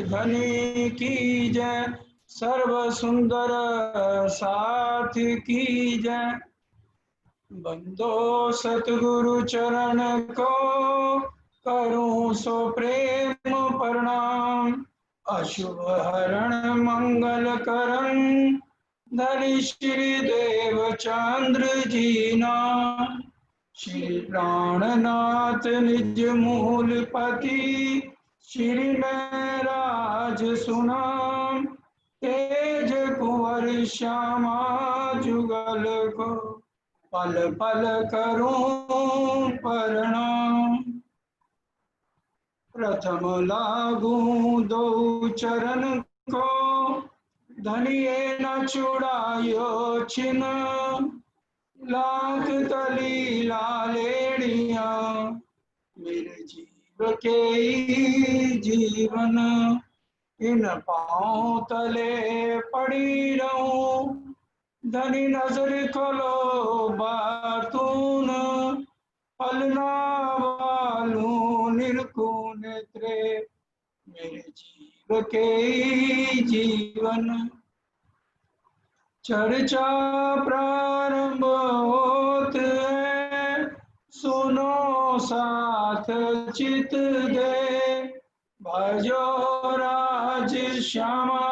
धनी की जय, सर्व सुंदर साथ की जय। बंदो सतगुरु चरण को करूं सो प्रेम प्रणाम। अशुभ हरण मंगल करण धनी श्री देव चंद्र जी नाम। श्री प्राणनाथ निज मूलपति श्री महराज सुनाम। तेज कुंवर श्यामा जुगल को पल पल करूं प्रणाम। प्रथम लागू दो चरण को धनिये न छुड़ायो छिन। लाख तली लालेड़िया मेरे जीव के जीवन। इन पाँव तले पड़ी रहूं धनी नजर खोलो बातून। फलना वालू निरखू नेत्रे मेरे जीव के जीवन। चर्चा प्रारंभ होत है सुनो साथ चित दे। भजो राज श्यामा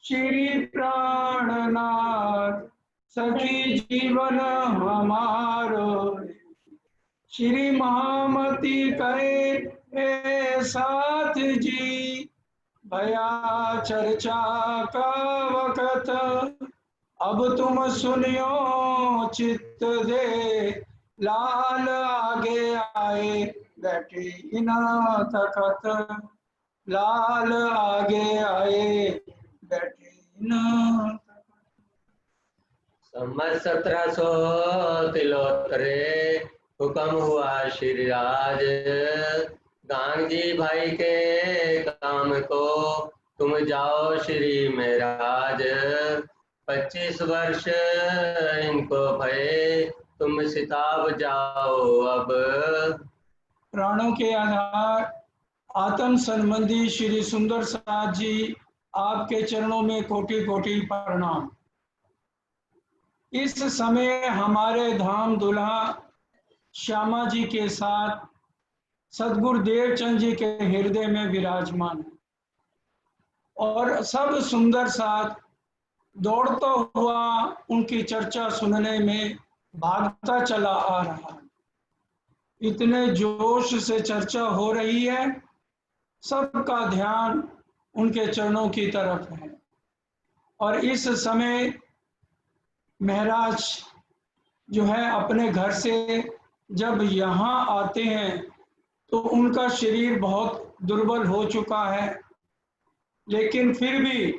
श्री प्राणनाथ सखी जीवन हमारो। श्री महामती कहे साथ जी भया चर्चा का वक़्त। अब तुम सुनियो चित्त दे लाल आगे आए बैठे इना तखत। लाल आगे आए बैठे इना। संवत 1700 तिलोत्तरे हुक्म हुआ श्री राज। गांधी भाई के काम को तुम जाओ श्री महराज। 25 वर्ष इनको भय तुम सिताब जाओ अब। प्राणों के आधार आत्म संबंधी श्री सुंदर साथ जी आपके चरणों में कोटि कोटि प्रणाम। इस समय हमारे धाम दुल्हा श्यामा जी के साथ सदगुरु देवचंद जी के हृदय में विराजमान है और सब सुंदर साथ दौड़ता हुआ उनकी चर्चा सुनने में भागता चला आ रहा है। इतने जोश से चर्चा हो रही है, सबका ध्यान उनके चरणों की तरफ है। और इस समय महाराज जो है अपने घर से जब यहाँ आते हैं तो उनका शरीर बहुत दुर्बल हो चुका है, लेकिन फिर भी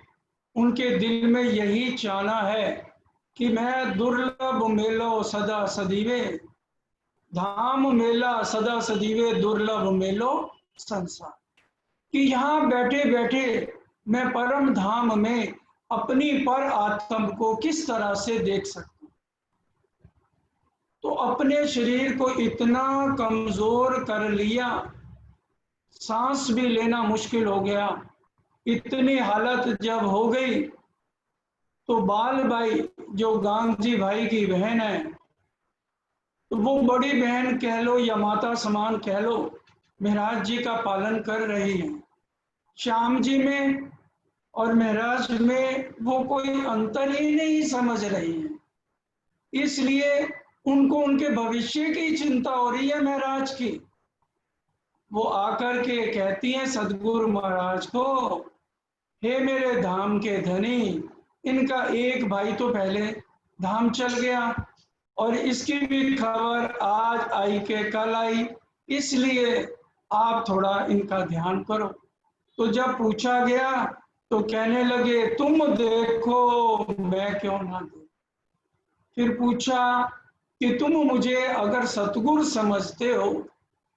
उनके दिल में यही चाहना है कि मैं दुर्लभ मेलो सदा सदीवे। धाम मेला सदा सदीवे दुर्लभ मेलो संसार। कि यहाँ बैठे बैठे मैं परम धाम में अपनी पर आत्म को किस तरह से देख सकता हूँ। तो अपने शरीर को इतना कमजोर कर लिया, सांस भी लेना मुश्किल हो गया। इतनी हालत जब हो गई तो बाल भाई जो गांधी भाई की बहन है, तो वो बड़ी बहन कह लो या माता समान कह लो, महाराज जी का पालन कर रही है। श्याम जी में और महाराज में वो कोई अंतर ही नहीं समझ रही है, इसलिए उनको उनके भविष्य की चिंता हो रही है महाराज की। वो आकर के कहती हैं सदगुरु महाराज को, हे मेरे धाम के धनी, इनका एक भाई तो पहले धाम चल गया और इसकी भी खबर आज आई के कल आई, इसलिए आप थोड़ा इनका ध्यान करो। तो जब पूछा गया तो कहने लगे तुम देखो मैं क्यों ना देखूं। फिर पूछा कि तुम मुझे अगर सतगुरु समझते हो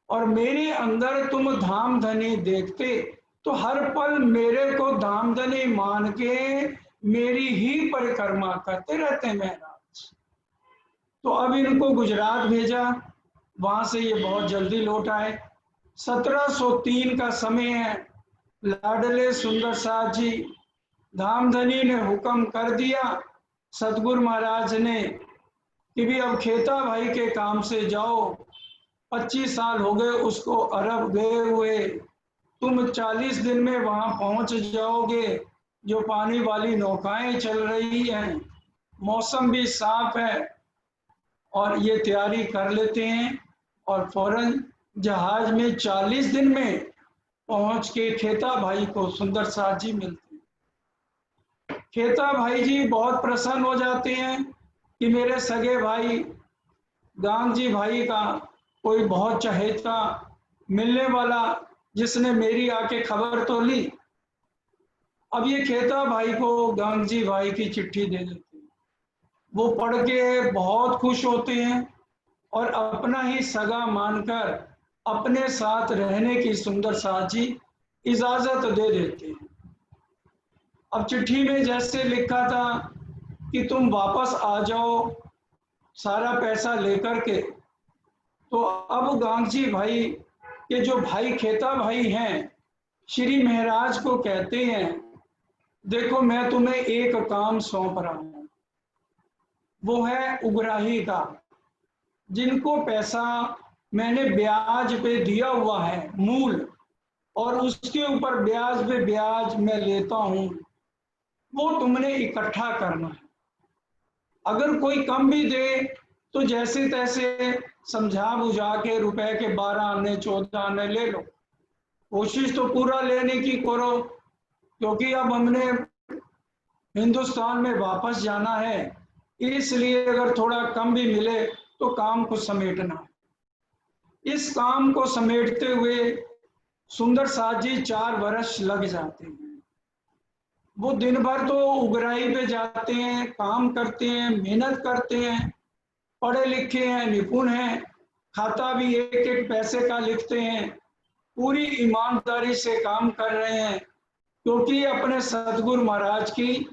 और मेरे अंदर तुम धाम धनी देखते तो हर पल मेरे को धाम धनी मान के मेरी ही परिक्रमा करते रहते महाराज। तो अब इनको गुजरात भेजा, वहां से ये बहुत जल्दी लौट आए। 1703 का समय है लाडले सुंदर साथ जी धामधनी ने हुक्म कर दिया सतगुरु महाराज ने कि भी अब खेता भाई के काम से जाओ। 25 साल हो गए उसको अरब गए हुए, तुम 40 दिन में वहां पहुंच जाओगे। जो पानी वाली नौकाएं चल रही हैं, मौसम भी साफ है, और ये तैयारी कर लेते हैं और फौरन जहाज में 40 दिन में पहुंच के खेता भाई को सुंदर साथ जी मिलते हैं। खेता भाई जी बहुत प्रसन्न हो जाते हैं कि मेरे सगे भाई गांग जी भाई का कोई बहुत चहेता मिलने वाला, जिसने मेरी आके खबर तो ली। अब ये खेता भाई को गांग जी भाई की चिट्ठी दे देते हैं। वो पढ़ के बहुत खुश होते हैं और अपना ही सगा मानकर अपने साथ रहने की सुंदर साथ जी इजाजत दे देते हैं। अब चिट्ठी में जैसे लिखा था कि तुम वापस आ जाओ सारा पैसा लेकर के, तो अब गांग जी भाई के जो भाई खेता भाई हैं श्री महाराज को कहते हैं, देखो मैं तुम्हें एक काम सौंप रहा हूं, वो है उगराही का, जिनको पैसा मैंने ब्याज पे दिया हुआ है मूल, और उसके ऊपर ब्याज पे ब्याज मैं लेता हूं, वो तुमने इकट्ठा करना है। अगर कोई कम भी दे तो जैसे तैसे समझा बुझा के रुपए के 12 आने 14 आने ले लो, कोशिश तो पूरा लेने की करो, क्योंकि अब हमने हिंदुस्तान में वापस जाना है, इसलिए अगर थोड़ा कम भी मिले तो काम को समेटना है। इस काम को समेटते हुए सुंदर साथ जी 4 वर्ष लग जाते हैं। वो दिन भर तो उगराही पे जाते हैं, काम करते हैं, मेहनत करते हैं, पढ़े लिखे हैं, निपुण हैं, खाता भी एक एक पैसे का लिखते हैं, पूरी ईमानदारी से काम कर रहे हैं, क्योंकि अपने सतगुरु महाराज की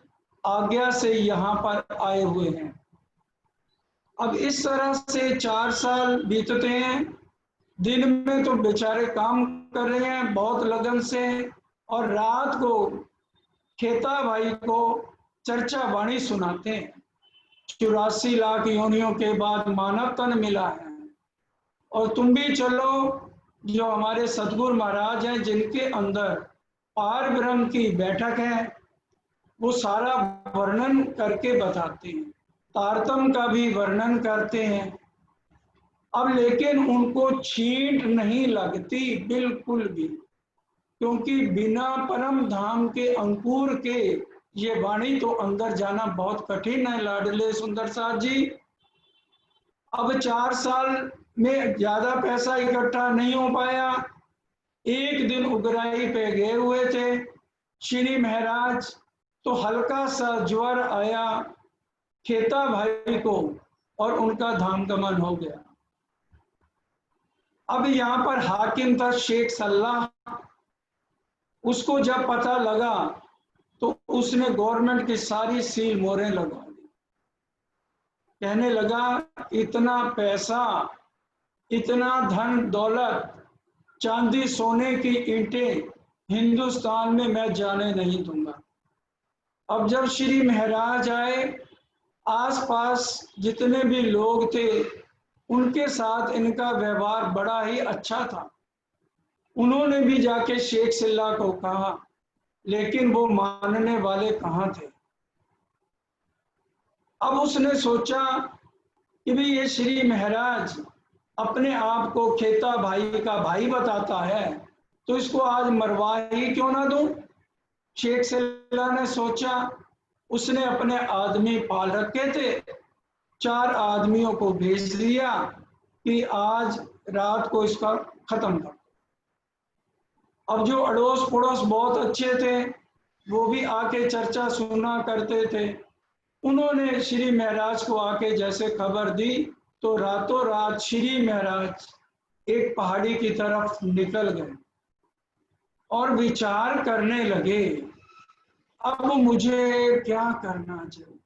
आज्ञा से यहाँ पर आए हुए हैं। अब इस तरह से 4 साल बीतते हैं। दिन में तो बेचारे काम कर रहे हैं बहुत लगन से, और रात को खेता भाई को चर्चा वाणी सुनाते हैं। 84 लाख योनियों के बाद मानव तन मिला है, और तुम भी चलो, जो हमारे सतगुरु महाराज हैं जिनके अंदर पार ब्रह्म की बैठक है, वो सारा वर्णन करके बताते हैं, तारतम का भी वर्णन करते हैं। अब लेकिन उनको छींट नहीं लगती बिल्कुल भी, क्योंकि बिना परम धाम के अंकुर के ये वाणी तो अंदर जाना बहुत कठिन है लाडले सुंदर साथ जी। अब 4 साल में ज्यादा पैसा इकट्ठा नहीं हो पाया। एक दिन उगराही पे गए हुए थे श्री महाराज, तो हल्का सा ज्वर आया खेता भाई को और उनका धाम गमन हो गया। अब यहाँ पर हाकिम था शेख सल्लाह, उसको जब पता लगा तो उसने गवर्नमेंट की सारी सील मोहरें लगा दी। कहने लगा इतना पैसा, इतना धन दौलत, चांदी सोने की ईंटें हिंदुस्तान में मैं जाने नहीं दूंगा। अब जब श्री महाराज आए, आसपास जितने भी लोग थे उनके साथ इनका व्यवहार बड़ा ही अच्छा था। उन्होंने भी जाके शेख सिल्ला को कहा, लेकिन वो मानने वाले कहाँ थे। अब उसने सोचा कि भाई ये श्री महाराज अपने आप को खेता भाई का भाई बताता है, तो इसको आज मरवा ही क्यों ना दूं। शेख सिल्ला ने सोचा, उसने अपने आदमी पाल रखे थे, 4 आदमियों को भेज दिया कि आज रात को इसका खत्म कर। अब जो अड़ोस पड़ोस बहुत अच्छे थे वो भी आके चर्चा सुना करते थे, उन्होंने श्री महाराज को आके जैसे खबर दी, तो रातों रात श्री महाराज एक पहाड़ी की तरफ निकल गए और विचार करने लगे, अब मुझे क्या करना चाहिए।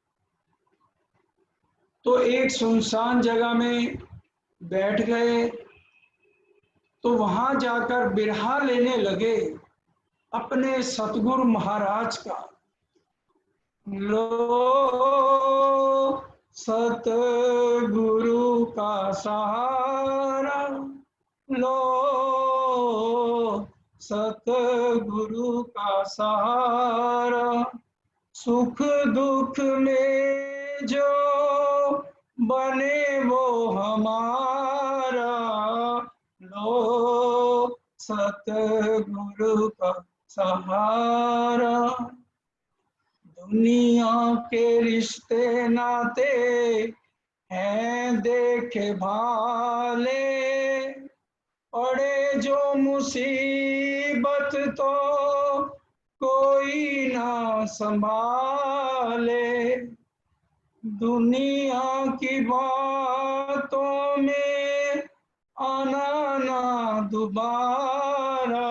तो एक सुनसान जगह में बैठ गए, तो वहां जाकर बिरहा लेने लगे अपने सतगुरु महाराज का। लो सतगुरु का सहारा, लो सतगुरु का सहारा, सुख दुख में जो बने वो हमारा, लो सतगुरु का सहारा। दुनिया के रिश्ते नाते हैं देखे भाले, पड़े जो मुसीबत तो कोई ना संभाले। दुनिया की बातों में आना ना दोबारा,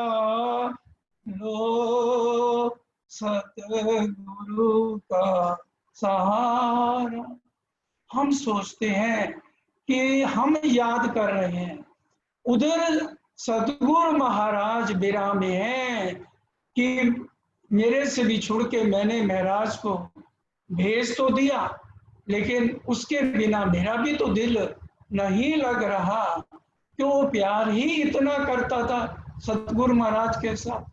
लो सतगुरु का सहारा। हम सोचते हैं कि हम याद कर रहे हैं, उधर सतगुरु महाराज बिरा में हैं कि मेरे से बिछुड़ के मैंने महाराज को भेज तो दिया, लेकिन उसके बिना मेरा भी तो दिल नहीं लग रहा, कि वो प्यार ही इतना करता था सतगुरु महाराज के साथ।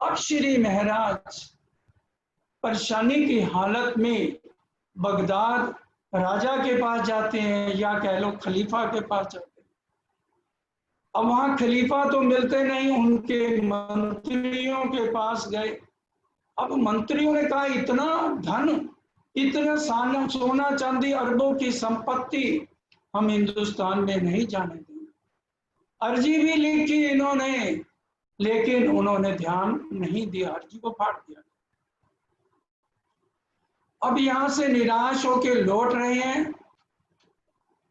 अब श्री महाराज परेशानी की हालत में बगदाद राजा के पास जाते हैं, या कह लो खलीफा के पास जाते हैं। अब वहां खलीफा तो मिलते नहीं, उनके मंत्रियों के पास गए। अब मंत्रियों ने कहा इतना धन, इतना सोना चांदी, अरबों की संपत्ति हम हिंदुस्तान में नहीं जाने देंगे। अर्जी भी लिखी इन्होंने, लेकिन उन्होंने ध्यान नहीं दिया, अर्जी को फाड़ दिया। अब यहां से निराश होकर लौट रहे हैं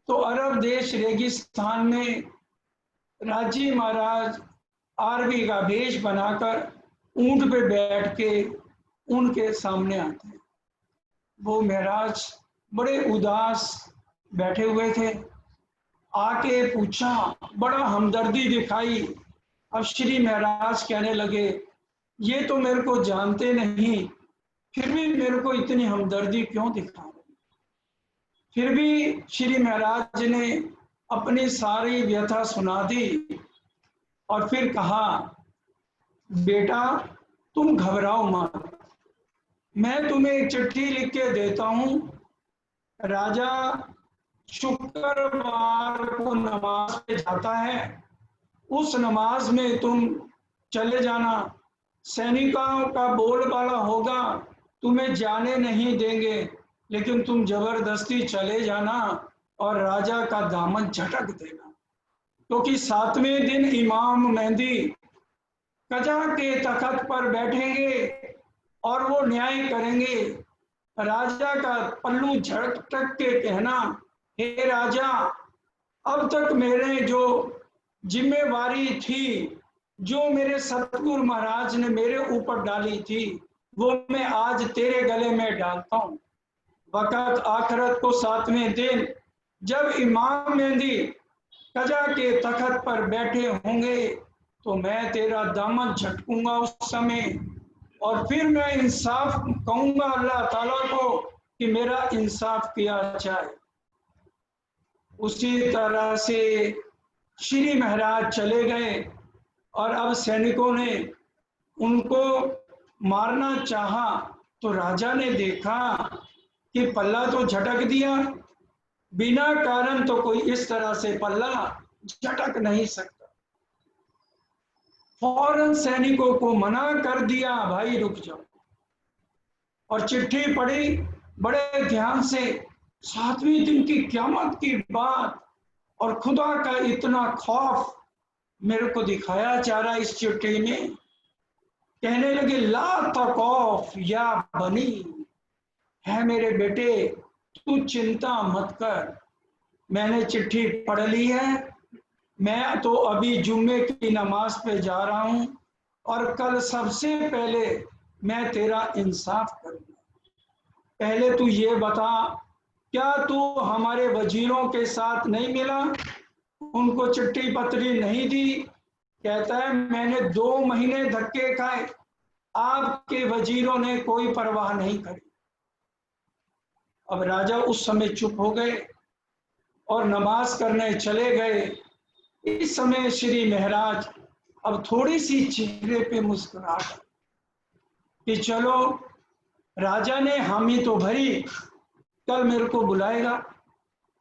तो अरब देश रेगिस्तान में राजी महाराज आरबी का वेश बनाकर ऊंट पे बैठ के उनके सामने आते हैं। वो महाराज बड़े उदास बैठे हुए थे। आके पूछा, बड़ा हमदर्दी दिखाई। अब श्री महाराज कहने लगे, ये तो मेरे को जानते नहीं, फिर भी मेरे को इतनी हमदर्दी क्यों दिखा रहे? फिर भी श्री महाराज ने अपनी सारी व्यथा सुना दी और फिर कहा, बेटा तुम घबराओ मत, मैं तुम्हें एक चिट्ठी लिख के देता हूं। राजा शुक्रवार को नमाज पे जाता है, उस नमाज में तुम चले जाना। सैनिकों का बोलबाला होगा, तुम्हें जाने नहीं देंगे, लेकिन तुम जबरदस्ती चले जाना और राजा का दामन झटक देना, क्योंकि 7वें दिन इमाम मेहदी कजा के तख्त पर बैठेंगे और वो न्याय करेंगे। राजा का पल्लू झटक के कहना, हे राजा, अब तक मेरे जो जिम्मेवारी थी, जो मेरे सतगुरु महाराज ने मेरे ऊपर डाली थी, वो मैं आज तेरे गले में डालता हूँ। वक़्त आखिरत को 7वें दिन जब इमाम मेहदी कजा के तख्त पर बैठे होंगे तो मैं तेरा दामन झटकूंगा उस समय, और फिर मैं इंसाफ कहूंगा अल्लाह ताला को कि मेरा इंसाफ किया जाए। उसी तरह से श्री महाराज चले गए और अब सैनिकों ने उनको मारना चाहा तो राजा ने देखा कि पल्ला तो झटक दिया, बिना कारण तो कोई इस तरह से पल्ला झटक नहीं सकता। फौरन सैनिकों को मना कर दिया, भाई रुक जाओ, और चिट्ठी पढ़ी बड़े ध्यान से। 7वें दिन की क़यामत की बात और खुदा का इतना खौफ मेरे को दिखाया जा रहा इस चिट्ठी में। कहने लगे, ला तकौफ या बनी, है मेरे बेटे तू चिंता मत कर, मैंने चिट्ठी पढ़ ली है। मैं तो अभी जुम्मे की नमाज पे जा रहा हूं और कल सबसे पहले मैं तेरा इंसाफ करूंगा। पहले तू ये बता, क्या तू हमारे वजीरों के साथ नहीं मिला, उनको चिट्ठी पत्री नहीं दी? कहता है मैंने 2 महीने धक्के खाए, आपके वजीरों ने कोई परवाह नहीं करी। अब राजा उस समय चुप हो गए और नमाज करने चले गए। इस समय श्री महाराज अब थोड़ी सी चेहरे पे मुस्कुराहट कि चलो, राजा ने हामी तो भरी, कल मेरे को बुलाएगा।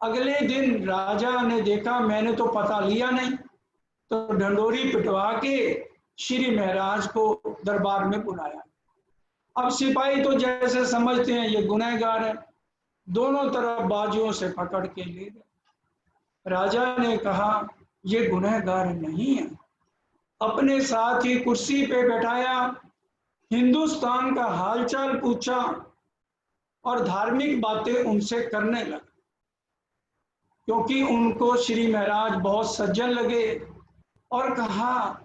अगले दिन राजा ने देखा मैंने तो पता लिया नहीं, तो ढंडोरी पिटवा के श्री महाराज को दरबार में बुलाया। अब सिपाही तो जैसे समझते हैं ये गुनहगार है, दोनों तरफ बाजुओं से पकड़ के ले गए। राजा ने कहा ये गुनहगार नहीं है। अपने साथ ही कुर्सी पे बैठाया, हिंदुस्तान का हालचाल पूछा और धार्मिक बातें उनसे करने लगा, क्योंकि उनको श्री महाराज बहुत सज्जन लगे। और कहा,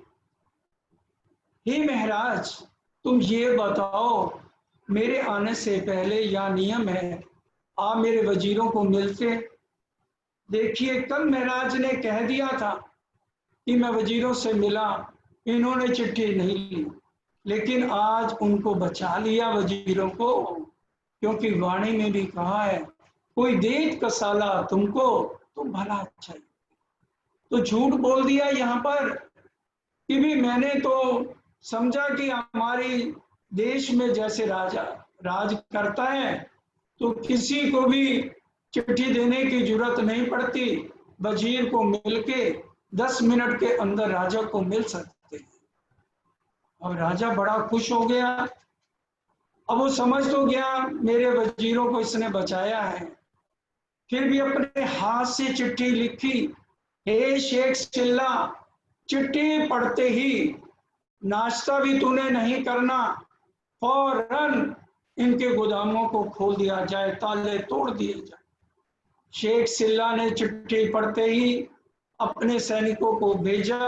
हे महाराज, तुम ये बताओ, मेरे आने से पहले यह नियम है आप मेरे वजीरों को मिलते। देखिए, कल महाराज ने कह दिया था कि मैं वजीरों से मिला, इन्होंने चिट्ठी नहीं ली, लेकिन आज उनको बचा लिया वजीरों को, क्योंकि वाणी में भी कहा है कोई देख कसाला तुमको तो भला चाहिए। तो झूठ बोल दिया यहाँ पर कि भी मैंने तो समझा कि हमारी देश में जैसे राजा राज करता है तो किसी को भी चिट्ठी देने की जरूरत नहीं पड़ती, वजीर को मिलके 10 मिनट के अंदर राजा को मिल सकते हैं। और राजा बड़ा खुश हो गया। अब वो समझ तो गया मेरे वजीरों को इसने बचाया है, फिर भी अपने हाथ से चिट्ठी लिखी, हे शेख चिल्ला, चिट्ठी पढ़ते ही नाश्ता भी तूने नहीं करना, फौरन इनके गोदामों को खोल दिया जाए, ताले तोड़ दिए जाए। शेख सिल्ला ने चिट्ठी पढ़ते ही अपने सैनिकों को भेजा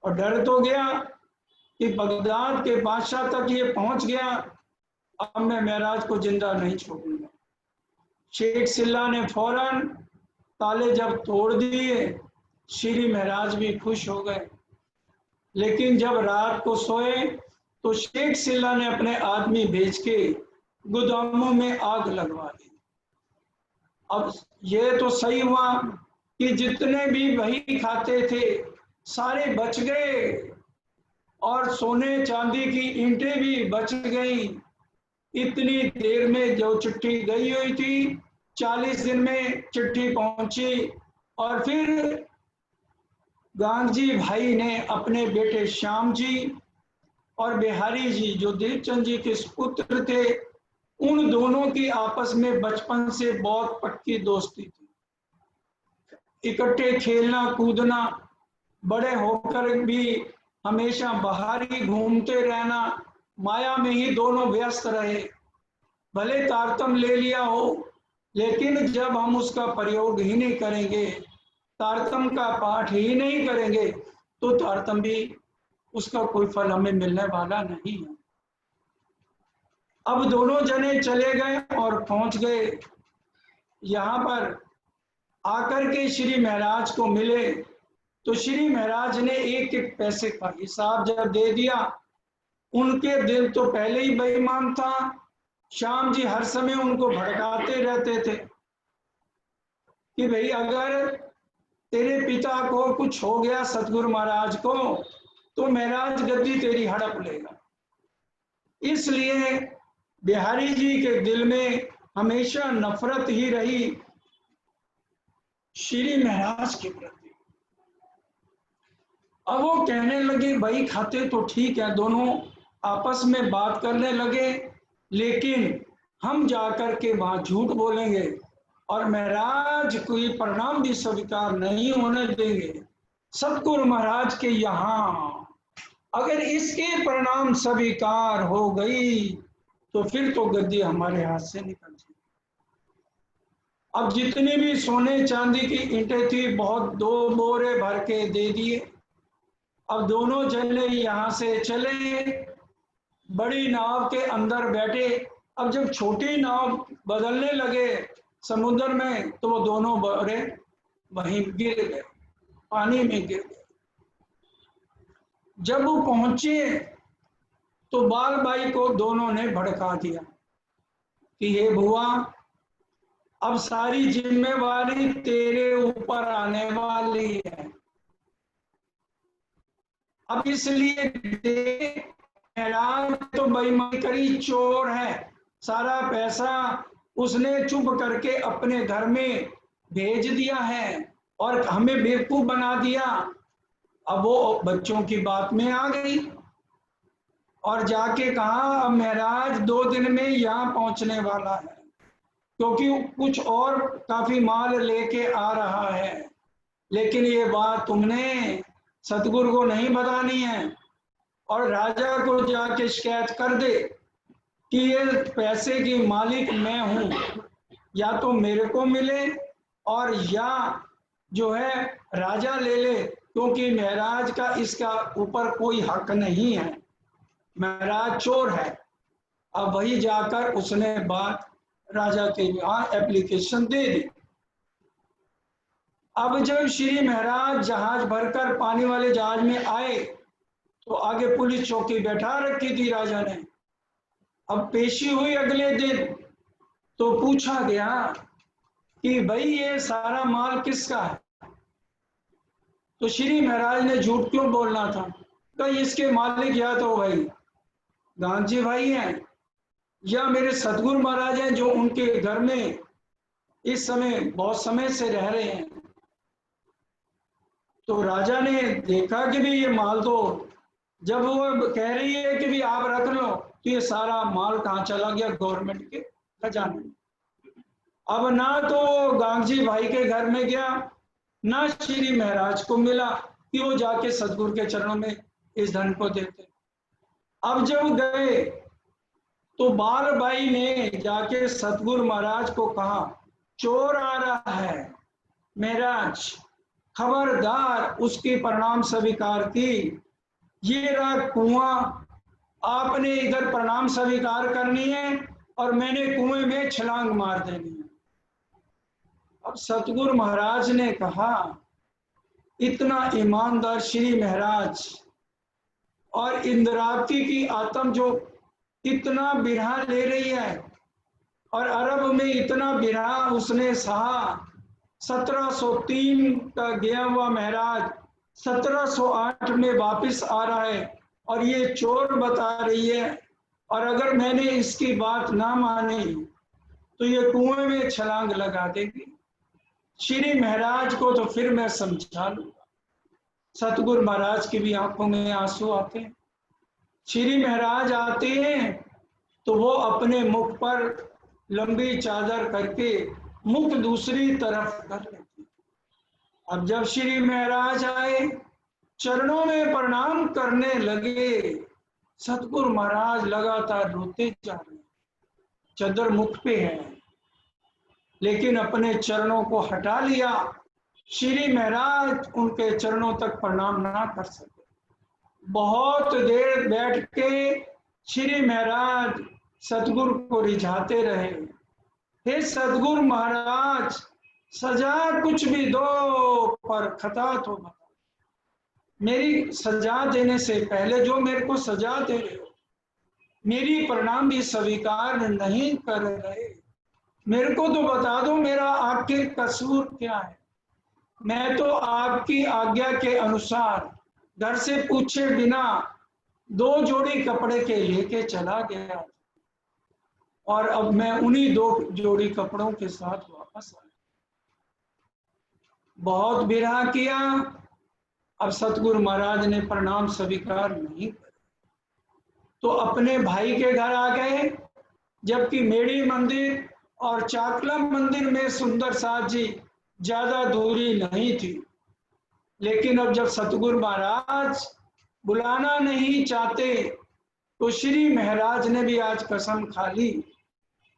और डर तो गया कि बगदाद के बादशाह तक ये पहुंच गया, अब मैं महाराज को जिंदा नहीं छोड़ूंगा। शेख सिल्ला ने फौरन ताले जब तोड़ दिए, श्री महाराज भी खुश हो गए। लेकिन जब रात को सोए तो शेख सिल्ला ने अपने आदमी भेज के गोदामों में आग लगवा दी। अब ये तो सही हुआ कि जितने भी वही खाते थे सारे बच गए और सोने चांदी की ईंटें भी बच गई। इतनी देर में जो चिट्ठी गई हुई थी, 40 दिन में चिट्ठी पहुंची। और फिर गांधी भाई ने अपने बेटे श्याम जी और बिहारी जी जो देवचंद जी के पुत्र थे, उन दोनों की आपस में बचपन से बहुत पक्की दोस्ती थी, इकट्ठे खेलना कूदना, बड़े होकर भी हमेशा बाहर ही घूमते रहना, माया में ही दोनों व्यस्त रहे। भले तारतम ले लिया हो, लेकिन जब हम उसका प्रयोग ही नहीं करेंगे, तारतम का पाठ ही नहीं करेंगे, तो तारतम भी उसका कोई फल हमें मिलने वाला नहीं है। अब दोनों जने चले गए और पहुंच गए यहाँ पर। आकर के श्री महाराज को मिले तो श्री महाराज ने एक एक पैसे का हिसाब जब दे दिया, उनके दिल तो पहले ही बेईमान था। श्याम जी हर समय उनको भड़काते रहते थे कि भाई अगर तेरे पिता को कुछ हो गया सतगुरु महाराज को, तो महाराज गद्दी तेरी हड़प लेगा। इसलिए बिहारी जी के दिल में हमेशा नफरत ही रही श्री महाराज के प्रति। अब वो कहने लगे भाई खाते तो ठीक है, दोनों आपस में बात करने लगे, लेकिन हम जाकर के वहां झूठ बोलेंगे और महाराज कोई प्रणाम भी स्वीकार नहीं होने देंगे। सतगुरु महाराज के यहाँ अगर इसके प्रणाम स्वीकार हो गई तो फिर तो गद्दी हमारे हाथ से निकल जाए। अब जितनी भी सोने चांदी की ईंटें थी, बहुत 2 बोरे भर के दे दिए। अब दोनों जने यहाँ से चले, बड़ी नाव के अंदर बैठे। अब जब छोटी नाव बदलने लगे समुद्र में, तो वो दोनों बोरे वहीं गिर गए, पानी में गिर गए। जब वो पहुंचे तो बाल बाई को दोनों ने भड़का दिया कि हे बुआ, अब सारी जिम्मेवारी तेरे ऊपर आने वाली है। अब इसलिए महराज तो बेईमानी करी, चोर है, सारा पैसा उसने चुप करके अपने घर में भेज दिया है और हमें बेवकूफ बना दिया। अब वो बच्चों की बात में आ गई और जाके कहा अब महराज 2 दिन में यहाँ पहुंचने वाला है, क्योंकि कुछ और काफी माल लेके आ रहा है। लेकिन ये बात तुमने सतगुरु को नहीं बतानी है और राजा को जाके शिकायत कर दे कि ये पैसे की मालिक मैं हूं, या तो मेरे को मिले और या जो है राजा ले ले, क्योंकि महराज का इसका ऊपर कोई हक नहीं है, महराज चोर है। अब वही जाकर उसने बात राजा के यहाँ एप्लीकेशन दे दी। अब जब श्री महाराज जहाज भरकर पानी वाले जहाज में आए तो आगे पुलिस चौकी बैठा रखी थी राजा ने। अब पेशी हुई अगले दिन तो पूछा गया कि भाई ये सारा माल किसका है? तो श्री महाराज ने झूठ क्यों बोलना था? तो इसके मालिक या तो भाई गांधी भाई हैं या मेरे सतगुरु महाराज हैं, जो उनके घर में इस समय बहुत समय से रह रहे हैं। तो राजा ने देखा कि भी ये माल, तो जब वो कह रही है कि भी आप रख लो, तो ये सारा माल कहाँ चला गया? गवर्नमेंट के खजाने में। अब ना तो गांधी भाई के घर में गया, ना श्री महाराज को मिला कि वो जाके सतगुरु के चरणों में इस धन को देते। अब जब गए तो बाल बाई ने जाके सतगुरु महाराज को कहा चोर आ रहा है महाराज, खबरदार उसकी प्रणाम स्वीकार की। ये रहा कुआं, आपने इधर प्रणाम स्वीकार करनी है और मैंने कुएं में छलांग मार देनी है। अब सतगुरु महाराज ने कहा इतना ईमानदार श्री महाराज और इंद्रावती की आत्म जो इतना बिरहा ले रही है और अरब में इतना बिरहा उसने सहा, 1703 का गया हुआ महाराज 1708 में वापिस आ रहा है और ये चोर बता रही है, और अगर मैंने इसकी बात ना मानी तो ये कुएं में छलांग लगा देगी। श्री महाराज को तो फिर मैं समझा लूंगा। सतगुरु महाराज की भी आंखों में आंसू आते हैं। श्री महाराज आते हैं तो वो अपने मुख पर लंबी चादर करके मुख दूसरी तरफ कर लेते। अब जब श्री महाराज आए, चरणों में प्रणाम करने लगे, सतगुरु महाराज लगातार रोते जा रहे, चादर मुख पे है, लेकिन अपने चरणों को हटा लिया। श्री महाराज उनके चरणों तक प्रणाम ना कर सके। बहुत देर बैठ के श्री महाराज सतगुरु को रिझाते रहे, हे सतगुरु महाराज सजा कुछ भी दो पर खता तो बता। मेरी सजा देने से पहले जो मेरे को सजा दे रहे हो, मेरी प्रणाम भी स्वीकार नहीं कर रहे, मेरे को तो बता दो मेरा आखिर कसूर क्या है। मैं तो आपकी आज्ञा के अनुसार घर से पूछे बिना 2 जोड़ी कपड़े के लेके चला गया और अब मैं उन्हीं 2 जोड़ी कपड़ों के साथ वापस आया। बहुत बिरहा किया। अब सतगुरु महाराज ने प्रणाम स्वीकार नहीं किया तो अपने भाई के घर आ गए, जबकि मेड़ी मंदिर और चाकला मंदिर में सुंदर साथ जी ज्यादा दूरी नहीं थी। लेकिन अब जब सतगुरु महाराज बुलाना नहीं चाहते तो श्री महाराज ने भी आज कसम खा ली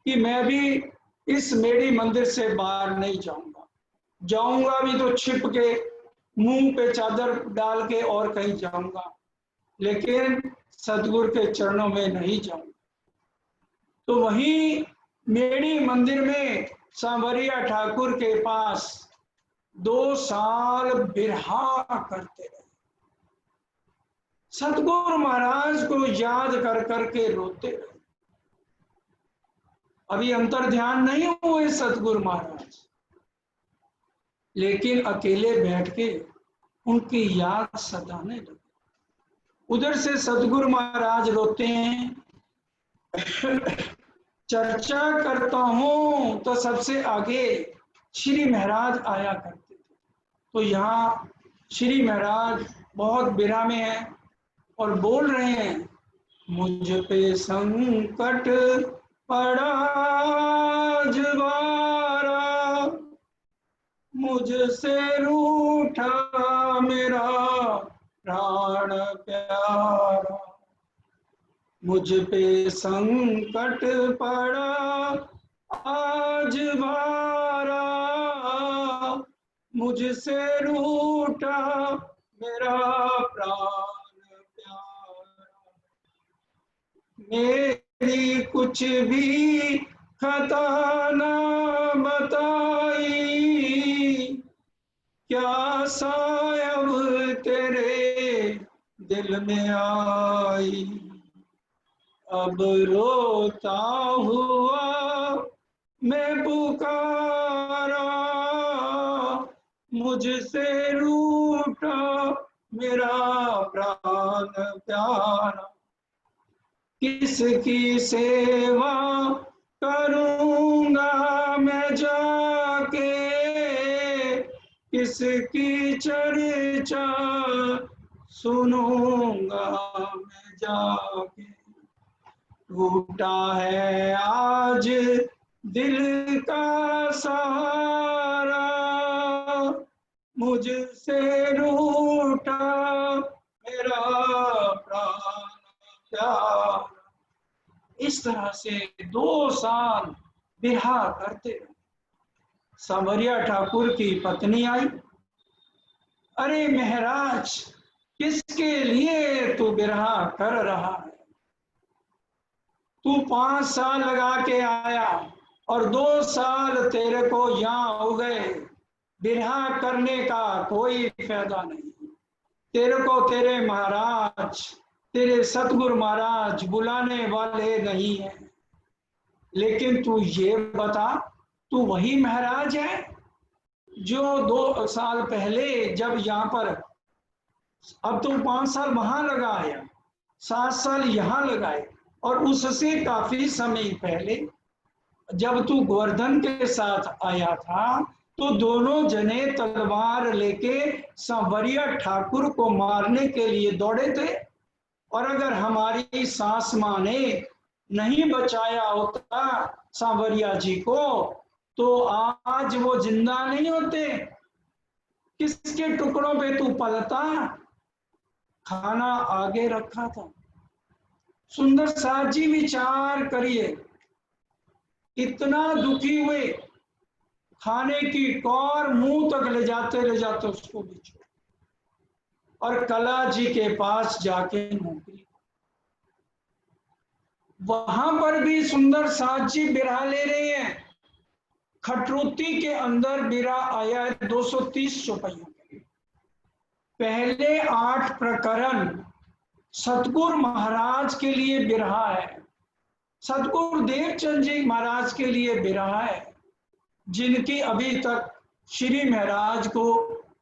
कि मैं भी इस मेड़ी मंदिर से बाहर नहीं जाऊंगा, जाऊंगा भी तो छिप के मुंह पे चादर डाल के और कहीं जाऊंगा, लेकिन सतगुरु के चरणों में नहीं जाऊंगा। तो वहीं मेड़ी मंदिर में सांवरिया ठाकुर के पास 2 साल बिरहा करते रहे। सतगुरु महाराज को याद कर करके रोते रहे। अभी अंतर ध्यान नहीं हुए सतगुरु महाराज, लेकिन अकेले बैठ के उनकी याद सताने लगे। उधर से सतगुरु महाराज रोते हैं। चर्चा करता हूं तो सबसे आगे श्री महाराज आया करते थे। तो यहाँ श्री महाराज बहुत बिरहा में है और बोल रहे हैं, मुझ पे संकट पड़ा जवारा, मुझसे रूठा मेरा प्राण प्यारा। मुझ पे संकट पड़ा आज भारा, मुझसे रूठा मेरा प्राण प्यारा। मेरी कुछ भी खता न बताई, क्या सायब तेरे दिल में आई। अब रोता हुआ मैं पुकारा, मुझसे रूठा मेरा प्राण प्यारा। किसकी सेवा करूंगा मैं जाके, किसकी चर्चा सुनूंगा मैं जाके। टूटा है आज दिल का सहारा, मुझसे रूठा मेरा प्राण प्यारा। इस तरह से 2 साल बिरहा करते रहे। सांवरिया ठाकुर की पत्नी आई, अरे महाराज किसके लिए तू बिरहा कर रहा है? तू 5 साल लगा के आया और 2 साल तेरे को यहाँ हो गए, बिरहा करने का कोई फायदा नहीं। तेरे को तेरे महाराज, तेरे सतगुरु महाराज बुलाने वाले नहीं है। लेकिन तू ये बता, तू वही महाराज है जो 2 साल पहले जब यहाँ पर, अब तो 5 साल वहां लगाया, 7 साल यहाँ लगाए, और उससे काफी समय पहले जब तू गोवर्धन के साथ आया था तो दोनों जने तलवार लेके सांवरिया ठाकुर को मारने के लिए दौड़े थे। और अगर हमारी सास माँ ने नहीं बचाया होता सांवरिया जी को तो आज वो जिंदा नहीं होते। किसके टुकड़ों पे तू पलता? खाना आगे रखा था। सुंदर साथ जी विचार करिए, इतना दुखी हुए, खाने की कौर मुंह तक ले जाते उसको भी छोड़, और कला जी के पास जाके नौकरी। वहां पर भी सुंदर साथ जी बिरहा ले रहे हैं। खटरोती के अंदर बिरहा आया है 230 चौपाइयों के। पहले 8 प्रकरण सतगुरु महाराज के लिए बिरहा है, सतगुरु देवचंद जी महाराज के लिए बिरहा है, जिनकी अभी तक श्री महाराज को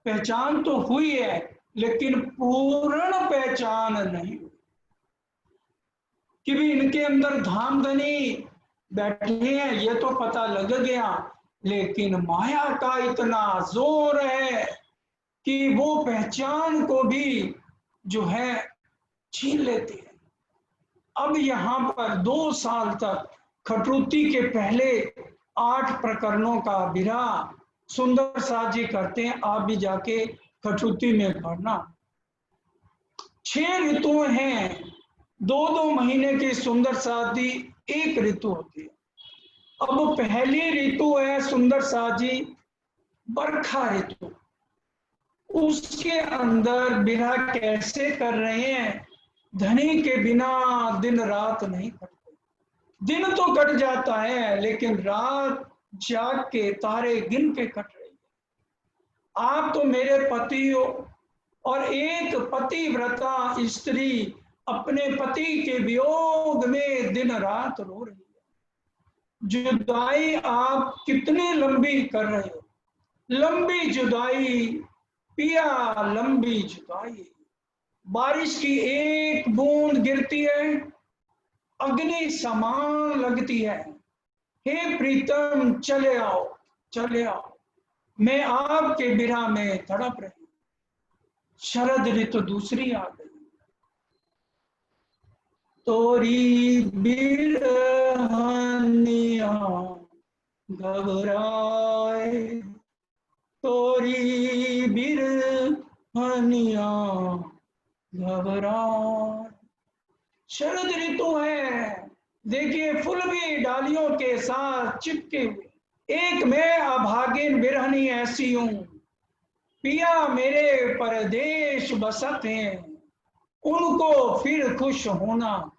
पहचान तो हुई है लेकिन पूर्ण पहचान नहीं हुई। कि भी इनके अंदर धामधनी बैठे हैं ये तो पता लग गया, लेकिन माया का इतना जोर है कि वो पहचान को भी जो है छीन लेते हैं। अब यहाँ पर 2 साल तक खटरूती के पहले 8 प्रकरणों का बिरहा सुंदर साथ जी करते हैं। आप भी जाके खटरूती में पढ़ना। 6 ऋतुएं हैं, 2-2 महीने की सुंदर साथ जी 1 ऋतु होती है। अब पहली ऋतु है सुंदर साथ जी बरखा ऋतु। उसके अंदर बिरहा कैसे कर रहे हैं? धनी के बिना दिन रात नहीं कटते। दिन तो कट जाता है लेकिन रात जाग के तारे गिन के कट रही है। आप तो मेरे पति हो और एक पतिव्रता स्त्री अपने पति के वियोग में दिन रात रो रही है। जुदाई आप कितनी लंबी कर रहे हो, लंबी जुदाई पिया, लंबी जुदाई। बारिश की एक बूंद गिरती है, अग्नि समान लगती है। हे प्रीतम चले आओ, चले आओ, मैं आपके बिरह में तड़प रही। शरद ऋतु दूसरी आ गई। तोरी बिरहनिया घबराए, तोरी बिरहनिया घबराए। शरद ऋतु है, देखिए फूल भी डालियों के साथ चिपके हुए। एक मैं अभागिन बिरहनी ऐसी हूं, पिया मेरे परदेश बसत हैं, उनको फिर खुश होना,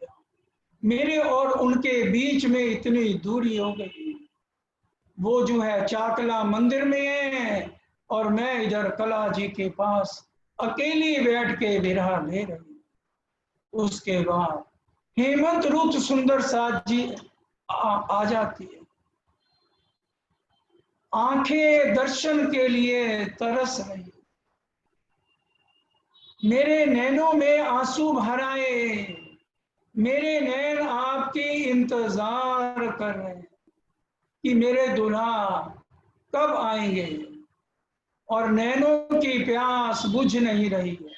मेरे और उनके बीच में इतनी दूरी हो गई। वो जो है चाकला मंदिर में है और मैं इधर कला जी के पास अकेली बैठ के विरह ले रही। उसके बाद हेमंत रुत सुंदर साथ जी आ जाती है। आंखें दर्शन के लिए तरस रही, मेरे नैनों में आंसू भराए, मेरे नैन आपकी इंतजार कर रहे हैं कि मेरे दुल्हा कब आएंगे, और नैनों की प्यास बुझ नहीं रही है।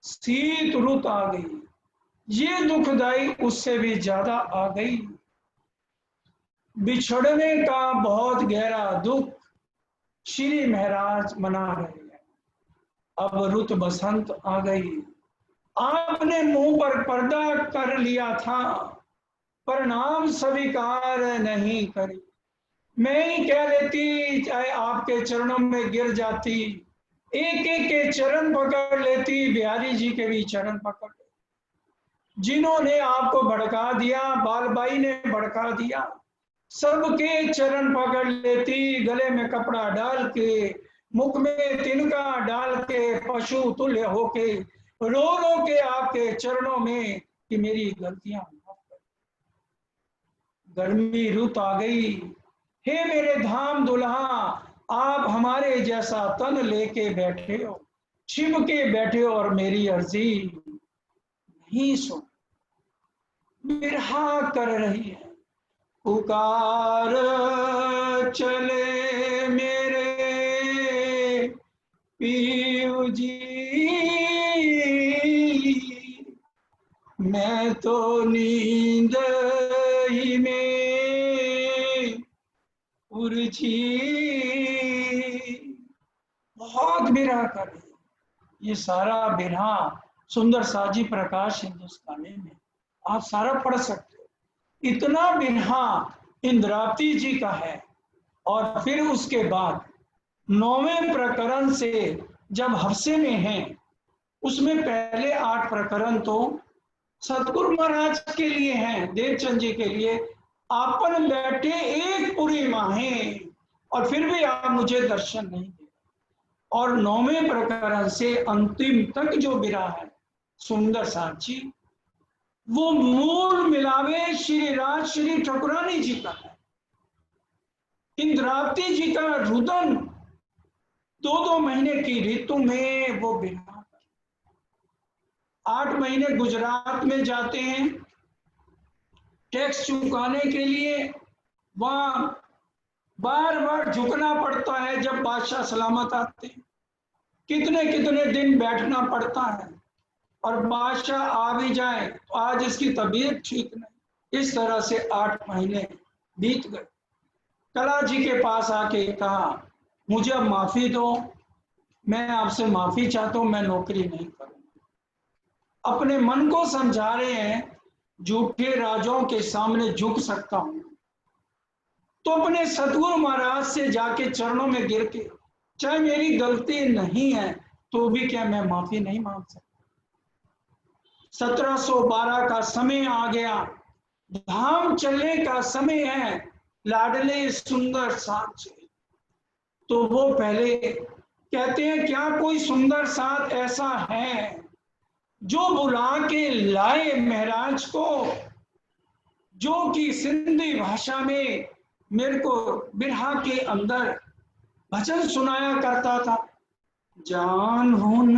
शीत रुत आ गई, ये दुखदाई उससे भी ज्यादा आ गई। बिछड़ने का बहुत गहरा दुख श्री महाराज मना रहे हैं। अब रुत बसंत आ गई। आपने मुंह पर पर्दा कर लिया था, पर नाम स्वीकार नहीं करी। मैं ही कह लेती, चाहे आपके चरणों में गिर जाती, एक एक के चरण पकड़ लेती, बिहारी जी के भी चरण पकड़ लेती। जिन्होंने आपको भड़का दिया, बालबाई ने भड़का दिया, सबके चरण पकड़ लेती, गले में कपड़ा डाल के, मुख में तिनका डाल के, पशु तुल्य होके रो रो के आपके चरणों में कि मेरी गलतियां माफ कर। गर्मी रुत आ गई। हे मेरे धाम दुल्हा, आप हमारे जैसा तन लेके बैठे हो, छिप के बैठे हो और मेरी अर्जी नहीं सुन। बिरहा कर रही है, पुकार चले मेरे पीऊ जी, मैं तो नींद ही में उलझी। बहुत बिरहा कर रही है। ये सारा बिरहा सुंदर साजी प्रकाश हिंदुस्तानी में आप सारा पढ़ सकते हो। इतना बिरहा इंद्रावती जी का है। और फिर उसके बाद 9वें प्रकरण से जब हफ्से में हैं, उसमें पहले 8 प्रकरण तो सतगुरु महाराज के लिए हैं, देवचंद जी के लिए। आपन बैठे एक पूरी माहें और फिर भी आप मुझे दर्शन नहीं दे। और 9वें प्रकरण से अंतिम तक जो बिरहा है सुंदर साथ जी, वो मूल मिलावे श्री राज श्री ठाकुरानी जी का है। इंद्रावती जी का रुदन 2-2 महीने की ऋतु में वो बिरहा, 8 महीने गुजरात में जाते हैं टैक्स चुकाने के लिए। वहां बार बार झुकना पड़ता है जब बादशाह सलामत आते हैं, कितने कितने दिन बैठना पड़ता है, और बादशाह आ भी जाए तो आज इसकी तबीयत ठीक नहीं। इस तरह से 8 महीने बीत गए। कला जी के पास आके कहा, मुझे अब माफी दो, मैं आपसे माफी चाहता हूं, मैं नौकरी नहीं करूंगा। अपने मन को समझा रहे हैं, झूठे राजाओं के सामने झुक सकता हूं तो अपने सतगुरु महाराज से जाके चरणों में गिर के, चाहे मेरी गलती नहीं है तो भी क्या मैं माफी नहीं मांग सकता। 1712 का समय आ गया, धाम चलने का समय है लाडले सुंदर साथ से। तो वो पहले कहते हैं क्या कोई सुंदर साथ ऐसा है जो बुला के लाए महराज को, जो कि सिंधी भाषा में मेरे को बिरहा के अंदर भजन सुनाया करता था। जान हुन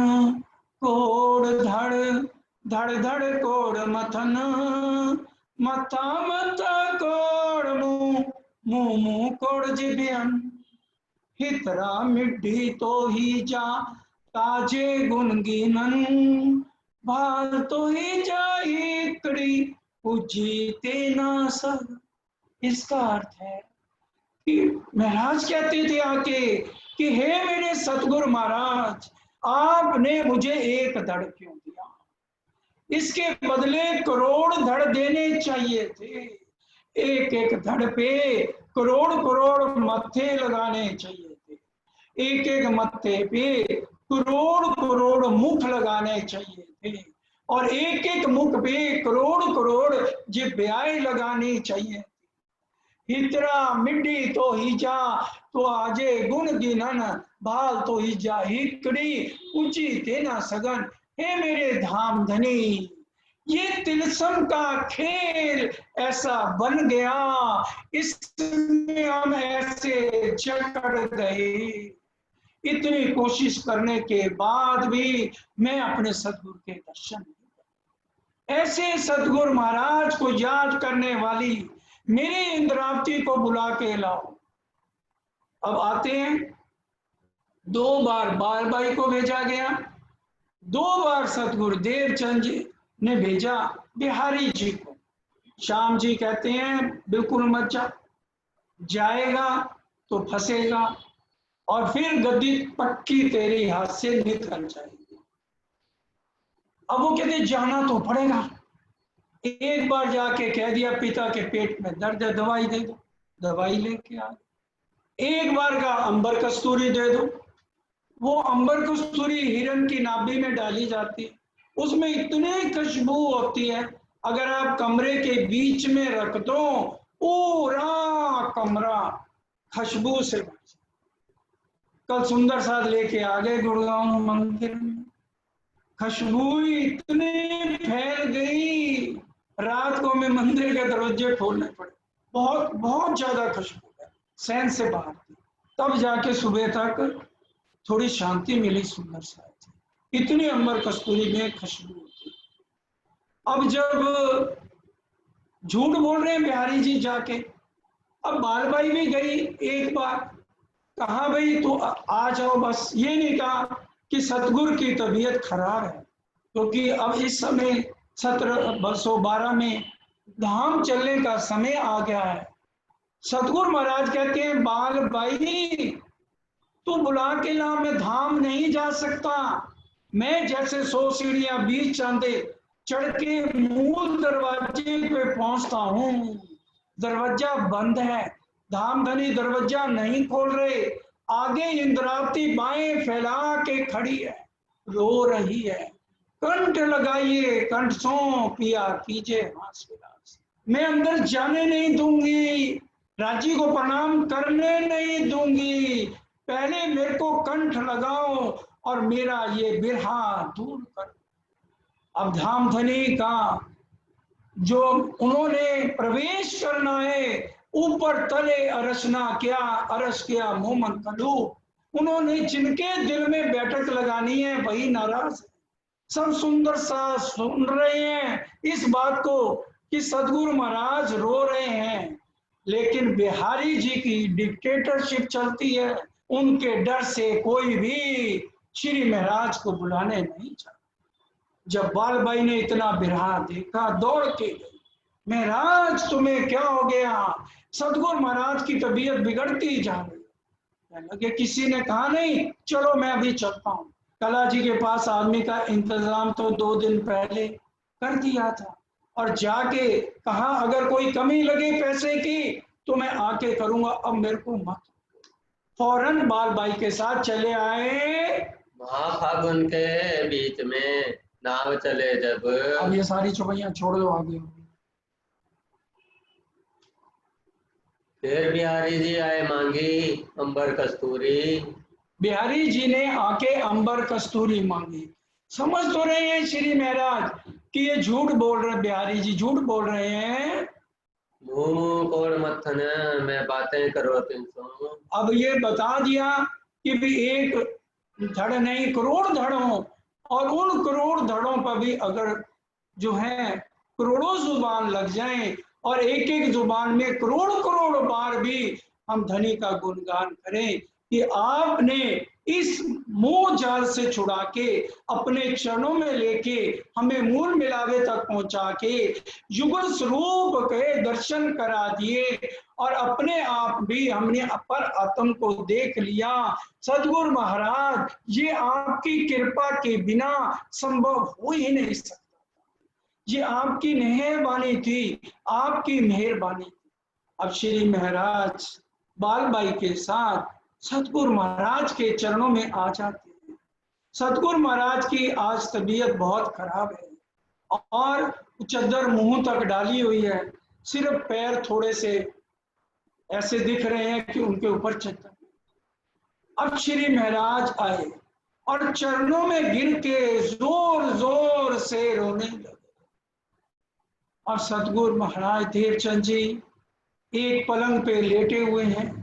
कोड़ धड़ धड़ धड़ कोड़ मथन, मथा मथा कोड़ मुंह मुंह मुंह कोड़ जिबियन, हितरा मिड्ढी तो ही जा ताजे गुनगीनन, भाल तो ही जा इकड़ी पूजी तेना सब। इसका अर्थ है कि महाराज कहते थे आके कि हे मेरे सतगुरु महाराज, आपने मुझे एक धड़ क्यों दिया, इसके बदले करोड़ धड़ देने चाहिए थे। एक एक धड़ पे करोड़ करोड़ मत्थे लगाने चाहिए थे, एक एक मत्थे पे करोड़ करोड़ मुख लगाने चाहिए थे, और एक एक मुख पे करोड़ करोड़ जिब्याएं लगानी चाहिए। हितरा मिड्डी तो हिजा तो आजे गुण गिनन, भाल तो हिजा हिकड़ी ऊंची तेना सगन। हे मेरे धाम धनी, ये तिलसम का खेल ऐसा बन गया, इसमें हम ऐसे जकड़ गए, इतनी कोशिश करने के बाद भी मैं अपने सतगुरु के दर्शन नहीं कर। ऐसे सतगुरु महाराज को याद करने वाली मेरे इंद्रावती को बुला के लाओ। अब आते हैं, 2 बार बालबाई को भेजा गया, 2 बार सतगुरु देवचंद जी ने भेजा बिहारी जी को। श्याम जी कहते हैं बिल्कुल मत जा, जाएगा तो फंसेगा और फिर गद्दी पक्की तेरे हाथ से निकल जाएगी। अब वो कहते जाना तो पड़ेगा। एक बार जाके कह दिया पिता के पेट में दर्द है, दवाई दे दो, दवाई लेके आ। एक बार का अंबर कस्तूरी दे दो, वो अंबर कस्तूरी हिरण की नाभि में डाली जाती है, उसमें इतनी खुशबू होती है, अगर आप कमरे के बीच में रख दो पूरा कमरा खुशबू से। कल सुंदर साथ लेके आ गए गुड़गांव मंदिर में, खुशबू इतनी फैल गई, रात को मैं मंदिर के दरवाजे खोलने पड़े, बहुत बहुत ज्यादा खुशबू है, सहन से बाहर थी। तब जाके सुबह तक थोड़ी शांति मिली सुंदर साथ, इतनी अंबर कस्तूरी में खुशबू होती। अब जब झूठ बोल रहे हैं बिहारी जी जाके, अब बालबाई भी गई एक बार, कहा भाई तो आ जाओ, बस ये नहीं कहा कि सतगुरु की तबीयत खराब है, क्योंकि अब इस समय 1712 में धाम चलने का समय आ गया है। सतगुरु महाराज कहते हैं बालबाई तू बुला के ला, मैं धाम नहीं जा सकता, मैं जैसे 100 सीढ़ियां 20 चांदे चढ़ के मूल दरवाजे पे पहुंचता हूँ, दरवाजा बंद है, धाम धनी दरवाजा नहीं खोल रहे, आगे इंद्रावती बाएं फैला के खड़ी है, रो रही है, कंठ लगाइए कंठ सो पिया कीजिए हास विलास, मैं अंदर जाने नहीं दूंगी, राजी को प्रणाम करने नहीं दूंगी, पहले मेरे को कंठ लगाओ और मेरा ये बिरहा दूर कर। अब धाम धनी का जो उन्होंने प्रवेश करना है, ऊपर तले अरसना क्या अरस किया मोमन कलू, उन्होंने जिनके दिल में बैठक लगानी है वही नाराज है। सब सुंदर सा सुन रहे हैं इस बात को कि सदगुरु महाराज रो रहे हैं, लेकिन बिहारी जी की डिक्टेटरशिप चलती है, उनके डर से कोई भी श्री महाराज को बुलाने नहीं चाहता। जब बालबाई ने इतना बिरहा देखा दौड़ के गई, महाराज तुम्हें क्या हो गया, सदगुरु महाराज की तबीयत बिगड़ती जा रही। लगे किसी ने कहा नहीं चलो मैं अभी चलता हूँ, कला जी के पास आदमी का इंतजाम तो 2 दिन पहले कर दिया था, और जाके कहा अगर कोई कमी लगे पैसे की तो मैं आके करूंगा, अब मेरे को मत। फौरन बालबाई के साथ चले आए महाफागुन के बीच में नाव चले जब। अब ये सारी चौपाइयां छोड़ दो आगे। फिर बिहारी जी आए मांगी अंबर कस्तूरी, बिहारी जी ने आके अंबर कस्तूरी मांगी। समझ तो रहे हैं श्री महाराज कि ये झूठ बोल रहे, बिहारी जी झूठ बोल रहे हैं। मुंह कोड़ मत्थन मैं बातें करो 300। अब ये बता दिया कि भी एक धड़ नहीं करोड़ धड़ हो, और उन करोड़ धड़ों पर भी अगर जो है करोड़ों जुबान लग जाएं और एक एक जुबान में करोड़ करोड़ बार भी हम धनी का गुणगान करें कि आपने इस मोह जाल से छुड़ा के अपने चरणों में लेके हमें मूल मिलावे तक पहुंचा के युगल स्वरूप के दर्शन करा दिए, और अपने आप भी हमने अपर आत्म को देख लिया। सदगुरु महाराज, ये आपकी कृपा के बिना संभव हो ही नहीं सकता। ये आपकी मेहरबानी थी, आपकी मेहरबानी थी। अब श्री महाराज बालबाई के साथ सतगुरु महाराज के चरणों में आ जाते हैं। सतगुरु महाराज की आज तबीयत बहुत खराब है और चद्दर मुंह तक डाली हुई है, सिर्फ पैर थोड़े से ऐसे दिख रहे हैं कि उनके ऊपर चद्दर। अब श्री महाराज आए और चरणों में गिर के जोर जोर से रोने लगे। और सतगुरु महाराज देवचंद जी एक पलंग पे लेटे हुए हैं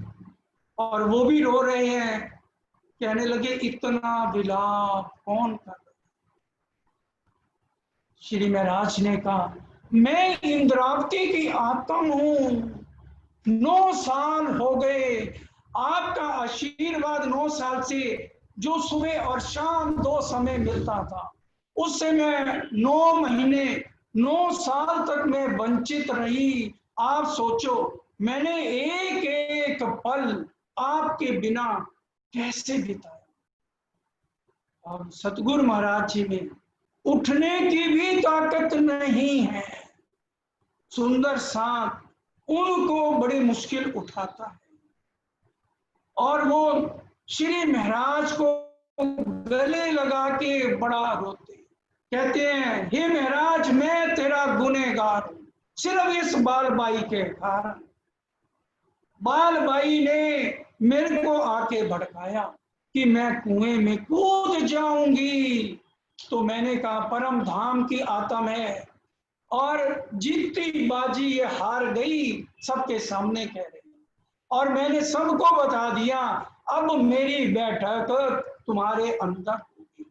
और वो भी रो रहे हैं। कहने लगे, इतना विलाप कौन कर रहा? श्री महाराज ने कहा, मैं इंद्रावती की आत्मा हूं। 9 साल हो गए, आपका आशीर्वाद 9 साल से जो सुबह और शाम 2 समय मिलता था, उससे मैं 9 महीने 9 साल तक मैं वंचित रही। आप सोचो, मैंने एक एक पल आपके बिना कैसे बिताया। और सतगुरु महाराज जी में उठने की भी ताकत नहीं है। सुंदर साथ उनको बड़ी मुश्किल उठाता है और वो श्री महाराज को गले लगा के बड़ा रोते, कहते हैं, हे महाराज, मैं तेरा गुनहगार हूं, सिर्फ इस बालबाई के कारण। बालबाई ने मेरे को आके भड़काया कि मैं कुएं में कूद जाऊंगी। तो मैंने कहा, परम धाम की आत्म है और जीतती बाजी ये हार गई, सबके सामने कह रही। और मैंने सबको बता दिया, अब मेरी बैठक तुम्हारे अंदर होगी।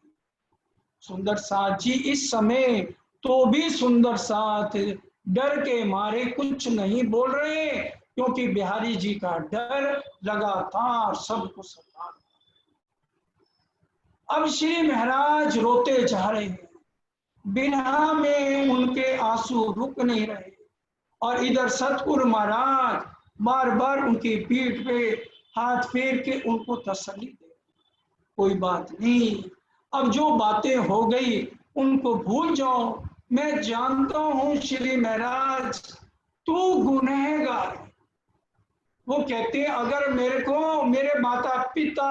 सुंदर साथ जी इस समय तो भी सुंदर साथ डर के मारे कुछ नहीं बोल रहे, क्योंकि बिहारी जी का डर लगातार सबको सता। अब श्री महाराज रोते जा रहे हैं, बिना में उनके आंसू रुक नहीं रहे, और इधर सतगुरु महाराज बार बार उनकी पीठ पे हाथ फेर के उनको तसल्ली दे, कोई बात नहीं, अब जो बातें हो गई उनको भूल जाओ। मैं जानता हूं श्री महाराज तू गुनहगार। वो कहते हैं, अगर मेरे को मेरे माता पिता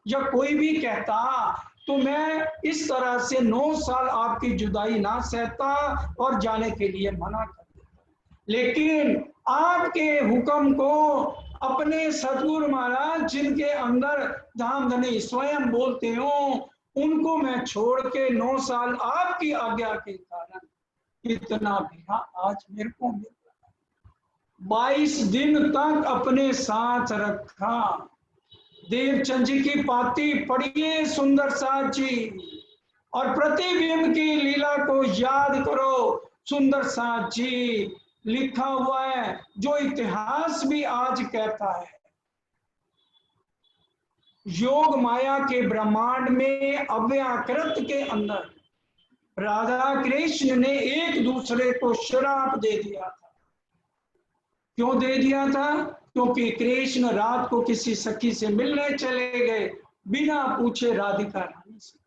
या कोई भी कहता तो मैं इस तरह से 9 साल आपकी जुदाई ना सहता और जाने के लिए मना कर देता, लेकिन आपके हुक्म को अपने सतगुरु महाराज जिनके अंदर धाम धनी स्वयं बोलते हो, उनको मैं छोड़ के 9 साल आपकी आज्ञा के कारण इतना भी आज मेरे को मिल रहा। 22 दिन तक अपने साथ रखा। देवचंद जी की पाती पढ़िए सुंदर साथ जी, और प्रतिबिंब की लीला को याद करो। सुंदर साथ जी लिखा हुआ है, जो इतिहास भी आज कहता है, योग माया के ब्रह्मांड में अव्याकृत के अंदर राधा कृष्ण ने एक दूसरे को श्राप दे दिया था। क्यों दे दिया था? क्योंकि कृष्ण रात को किसी सखी से मिलने चले गए बिना पूछे राधिका रानी से।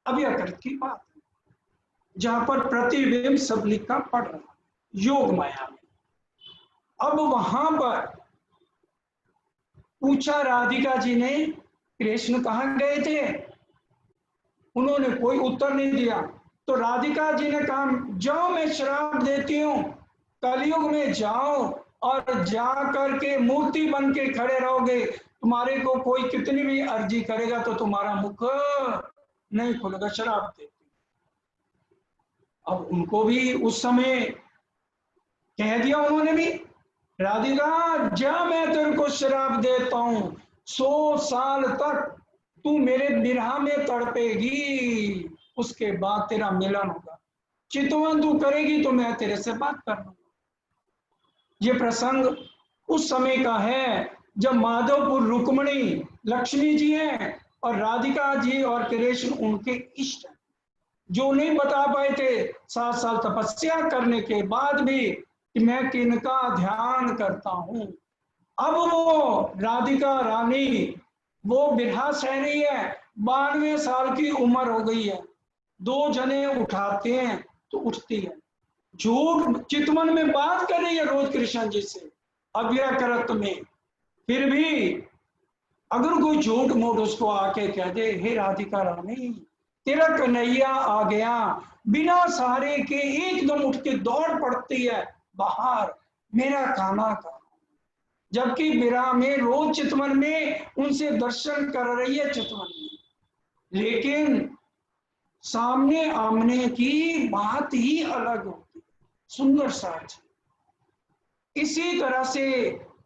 अव्याकृत की बात है, जहां पर प्रतिबिंब सब लिखा पड़ रहा योग माया में। अब वहां पर पूछा राधिका जी ने, कृष्ण कहाँ गए थे? उन्होंने कोई उत्तर नहीं दिया। तो राधिका जी ने कहा, जाओ मैं श्राप देती हूँ, कलयुग में जाओ और जा करके मूर्ति बन के खड़े रहोगे, तुम्हारे को कोई कितनी भी अर्जी करेगा तो तुम्हारा मुख नहीं खुलेगा, शराब देती। अब उनको भी उस समय कह दिया उन्होंने भी, राधिका जा मैं तेरे को शराब देता हूं, 100 साल तक तू मेरे बिरहा में तड़पेगी, उसके बाद तेरा मिलन होगा, चितवन तू करेगी तो मैं तेरे से बात कर लूंगा। ये प्रसंग उस समय का है जब माधवपुर रुक्मणी लक्ष्मी जी हैं और राधिका जी और कृष्ण उनके इष्ट हैं, जो नहीं बता पाए थे 7 साल तपस्या करने के बाद भी कि मैं किनका ध्यान करता हूं। अब वो राधिका रानी वो बिरहा सह रही है, 92 साल की उम्र हो गई है, 2 जने उठाते हैं तो उठती है, झूठ चितवन में बात कर रही है रोज कृष्ण जी से अव्याकृत में, फिर भी अगर कोई झूठ मूठ उसको आके कह दे, हे राधिका रानी तेरा कन्हैया आ गया, बिना सहारे के एकदम उठ के दौड़ पड़ती है बाहर, मेरा खाना खा, जबकि विरह में रोज चितवन में उनसे दर्शन कर रही है चितवन में, लेकिन सामने आमने की बात ही अलग होती, सुंदर साज। इसी तरह से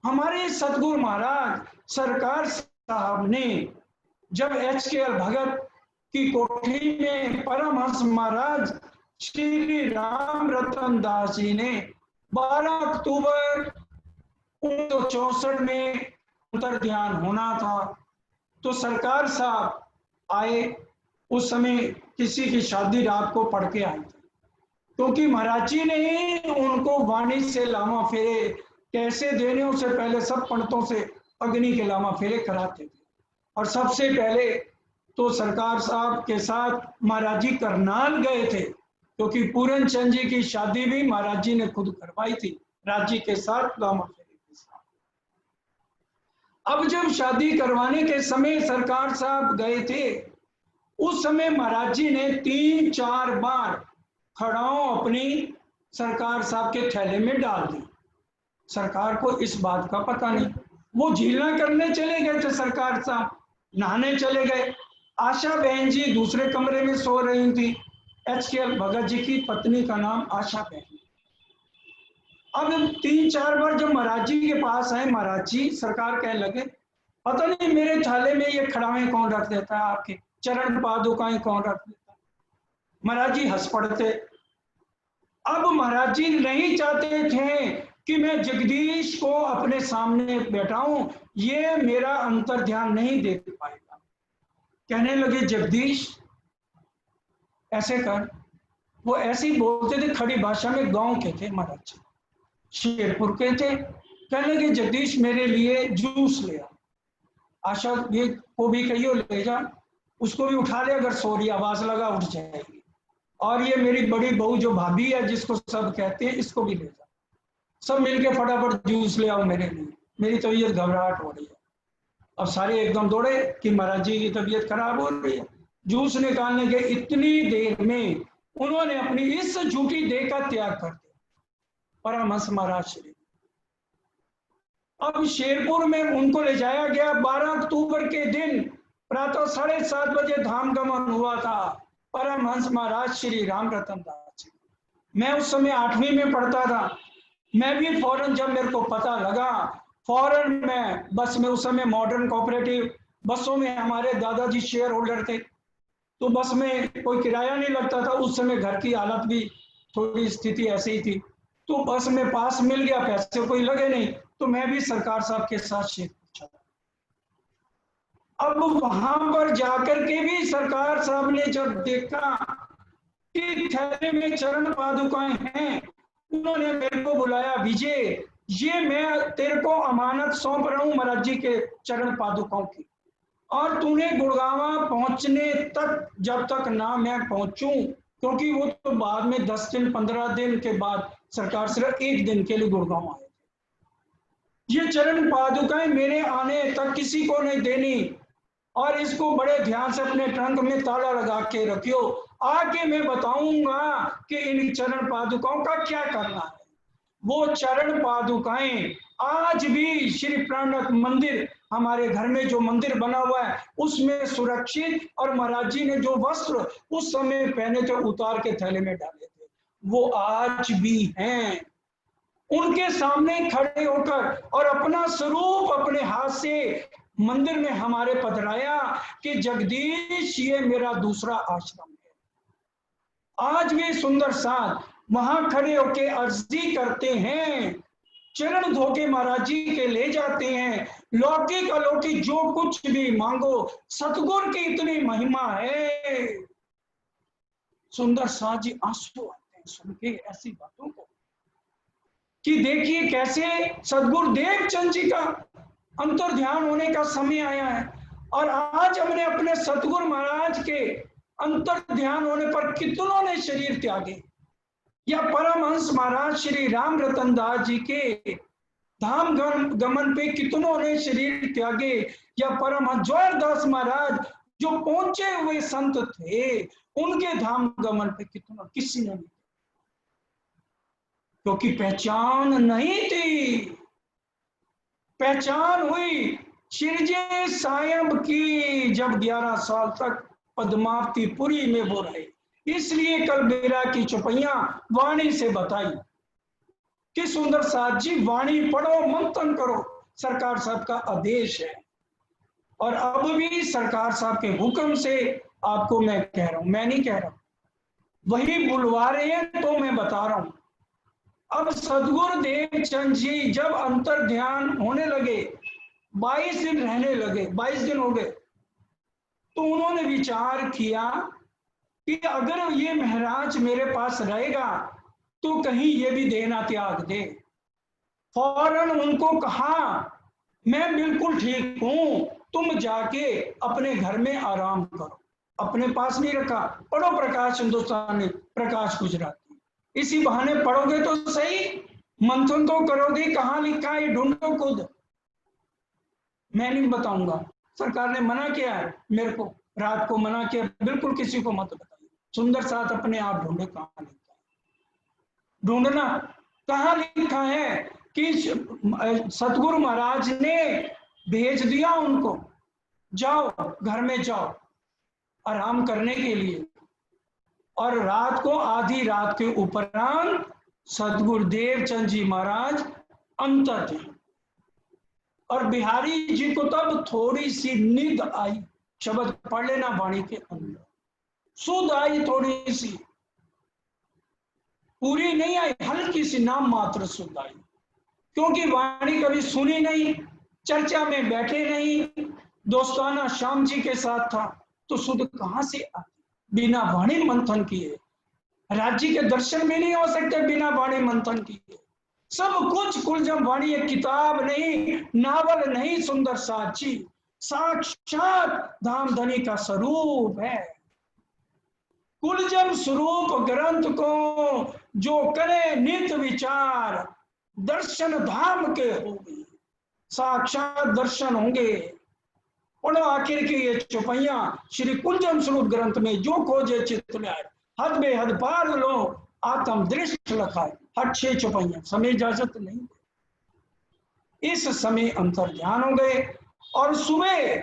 हमारे सतगुरु महाराज सरकार साहब ने जब HKL भगत की कोठी में परमहंस महाराज श्री राम रतन दास जी ने 12 अक्टूबर 1964 में अंतर ध्यान होना था, तो सरकार साहब आए, उस समय किसी की शादी रात को पढ़ के आए थे, क्योंकि महाराज जी ने उनको वाणी से लामा फेरे कैसे देने, उससे पहले सब पंडितों से अग्नि के लामा फेरे कराते थे। और सबसे पहले तो सरकार साहब के साथ महाराज जी करनाल गए थे, क्योंकि पूरन चंद जी की शादी भी महाराज जी ने खुद करवाई थी राज जी के साथ, लामा फेरे के साथ। अब जब शादी करवाने के समय सरकार साहब गए थे, उस समय महाराज जी ने 3-4 बार खड़ाओं अपनी सरकार साहब के थैले में डाल दी। सरकार को इस बात का पता नहीं, वो झीलना करने चले गए थे, सरकार साहब नहाने चले गए, आशा बहन जी दूसरे कमरे में सो रही थी, HKL भगत जी की पत्नी का नाम आशा बहन। अब 3-4 बार जब महाराज जी के पास आए, महाराज जी सरकार कहने लगे, पता नहीं मेरे थाले में ये खड़ावें कौन रख देता है, आपके चरण पादुकाएं कौन रख देता है। महाराज जी हंस पड़ते। अब महाराज जी नहीं चाहते थे कि मैं जगदीश को अपने सामने बैठाऊं, ये मेरा अंतर ध्यान नहीं दे पाएगा। कहने लगे, जगदीश ऐसे कर, वो ऐसे ही बोलते थे, खड़ी भाषा में, गांव के थे महाराज जी, शेरपुर के थे। कहने लगे, जगदीश मेरे लिए जूस ले आ, आशा ये को भी कहियो ले जा, उसको भी उठा ले, अगर सो रही आवाज लगा उठ जाएगी, और ये मेरी बड़ी बहू जो भाभी है जिसको सब कहते हैं, इसको भी ले जा, सब मिलके फटाफट जूस ले आओ मेरे लिए, मेरी तबीयत घबराहट हो रही है। अब सारे एकदम दौड़े कि महाराज जी की तबीयत खराब हो रही है। जूस निकालने के इतनी देर में उन्होंने अपनी इस झूठी देह का त्याग कर दिया, परमहंस महाराज श्री। अब शेरपुर में उनको ले जाया गया। 12 अक्टूबर के दिन प्रातः 7:30 बजे धाम गमन हुआ था परमहंस महाराज श्री राम रतन दास जी। मैं उस समय 8वीं में पढ़ता था। मैं भी फौरन, जब मेरे को पता लगा, फौरन मैं बस में, उस समय मॉडर्न कोऑपरेटिव बसों में हमारे दादाजी शेयर होल्डर थे, तो बस में कोई किराया नहीं लगता था। उस समय घर की हालत भी थोड़ी स्थिति ऐसी ही थी, तो बस में पास मिल गया, पैसे कोई लगे नहीं, तो मैं भी सरकार साहब के साथ शेयर पूछा। अब वहां पर जाकर के भी सरकार साहब ने जब देखा कि थैले में चरण पादुकाएं हैं, उन्होंने मेरे को बुलाया, विजय ये मैं तेरे को अमानत सौंप रहा हूं महाराज जी के चरण पादुकाओं की, और तूने गुड़गांव पहुंचने तक, जब तक ना मैं पहुंचूं, क्योंकि वो तो बाद में 10 दिन 15 दिन के बाद सरकार सिर्फ 1 दिन के लिए गुड़गांव आए, ये चरण पादुकाएं मेरे आने तक किसी को नहीं देनी, और इसको बड़े ध्यान से अपने ट्रंक में ताला लगा के रखियो, आके मैं बताऊंगा कि इन चरण पादुकाओं का क्या करना है। वो चरण पादुकाएं आज भी श्री प्राणनाथ मंदिर, हमारे घर में जो मंदिर बना हुआ है उसमें सुरक्षित, और महाराज जी ने जो वस्त्र उस समय पहने थे उतार के थैले में डाले थे, वो आज भी हैं। उनके सामने खड़े होकर और अपना स्वरूप अपने हाथ से मंदिर में हमारे पधराया कि जगदीश ये मेरा दूसरा आश्रम है। आज भी सुंदर साथ वहां खड़े होके अर्जी करते हैं, चरण धोके महाराज जी के ले जाते हैं, लौकिक अलौकिक जो कुछ भी मांगो, सतगुरु की इतनी महिमा है। सुंदर साथ जी आंसू आते हैं सुन के ऐसी बातों को, कि देखिए कैसे सदगुरु देवचंद जी का अंतर ध्यान होने का समय आया है, और आज हमने अपने सतगुरु महाराज के अंतर ध्यान होने पर कितनों ने शरीर त्यागे, या परमहंस महाराज श्री राम रतन दास जी के धाम गमन पे कितनों ने शरीर त्यागे, या परमहंस जोरदास महाराज जो पहुंचे हुए संत थे उनके धाम गमन पे कितनों, किसी ने नहीं, क्योंकि पहचान नहीं थी। पहचान हुई शिरजे सायब की जब 11 साल तक पद्मावतीपुरी में वो रहे, इसलिए कल बेरा की चौपैया वाणी से बताई कि सुंदर साथ जी वाणी पढ़ो, मंथन करो, सरकार साहब का आदेश है। और अब भी सरकार साहब के हुक्म से आपको मैं कह रहा हूं, मैं नहीं कह रहा हूं, वही बुलवा रहे हैं तो मैं बता रहा हूं। अब सदगुरु देवचंद जी जब अंतर ध्यान होने लगे, 22 दिन रहने लगे, 22 दिन हो गए, तो उन्होंने विचार किया कि अगर ये महाराज मेरे पास रहेगा तो कहीं ये भी देना त्याग दे। फौरन उनको कहा मैं बिल्कुल ठीक हूं, तुम जाके अपने घर में आराम करो। अपने पास नहीं रखा, पढ़ो प्रकाश हिंदुस्तानी, प्रकाश गुजराती, इसी बहाने पढ़ोगे तो सही, मंथन तो करोगे, कहां लिखा है ढूंढो खुद, मैं नहीं बताऊंगा। सरकार ने मना किया है मेरे को, रात को मना किया, बिल्कुल किसी को मत बताइए। सुंदर साथ अपने आप ढूंढे कहां लिखा है, ढूंढना कहां लिखा है कि सतगुरु महाराज ने भेज दिया उनको, जाओ घर में जाओ आराम करने के लिए। और रात को आधी रात के उपरांत सतगुरु देवचंद जी महाराज अंतर थे, और बिहारी जी को तब थोड़ी सी नींद आई, शब्द पढ़ लेना वाणी के अंदर, सुध आई थोड़ी सी, पूरी नहीं आई, हल्की सी नाम मात्र सुध आई, क्योंकि वाणी कभी सुनी नहीं, चर्चा में बैठे नहीं, दोस्ताना श्याम जी के साथ था, तो सुध कहां से आती बिना वाणी मंथन किए। राज्य के दर्शन भी नहीं हो सकते बिना वाणी मंथन किए। सब कुछ कुलजम वाणी एक किताब नहीं, नावल नहीं, सुंदर साची साक्षात धामधनी का स्वरूप है। कुलजम स्वरूप ग्रंथ को जो करे नित विचार, दर्शन धाम के होंगे, साक्षात दर्शन होंगे। पढ़ो आखिर की ये चौपैया श्री कुलजम स्वरूप ग्रंथ में, जो खोजे चित्त ल्याए, हद बेहद पार लो आत्म दृष्ट लखाए, हट 6 चौपैया, समय इजाजत नहीं। इस समय अंतर ध्यान हो गए, और सुबह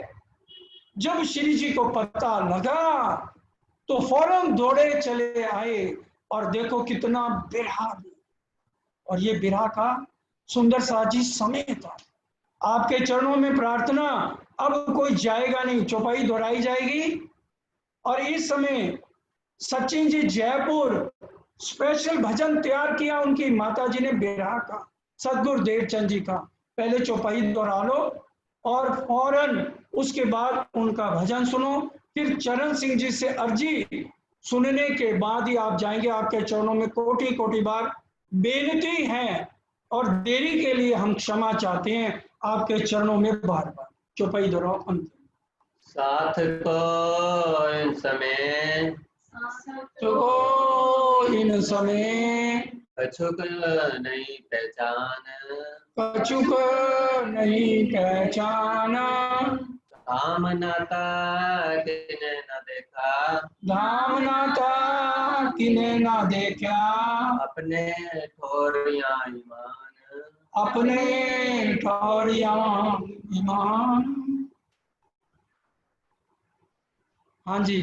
जब श्री जी को पता लगा तो फौरन दौड़े चले आए, और देखो कितना बिरहा, और ये बिरहा का सुंदर साजी समय था। आपके चरणों में प्रार्थना, अब कोई जाएगा नहीं, चौपाई दोहराई जाएगी। और इस समय सचिन जी जयपुर स्पेशल भजन तैयार किया, उनकी माता जी ने बिरहा का, सदगुरु देवचंद जी का, पहले चौपाई दोहरा लो और फौरन उसके बाद उनका भजन सुनो। फिर चरण सिंह जी से अर्जी सुनने के बाद ही आप जाएंगे। आपके चरणों में कोटि कोटि बार बेनती है, और देरी के लिए हम क्षमा चाहते हैं आपके चरणों में बार बार। चौपाई दोहराओ अंतिम। साथ को इन समय, तो इन समय कछुक नहीं पहचान, कछुक नहीं पहचाना, काम नाता किने न देखा, धाम ना था किने ना देखा, अपने ठोरिया ईमान, अपने ठौरिया ईमान। हाँ जी।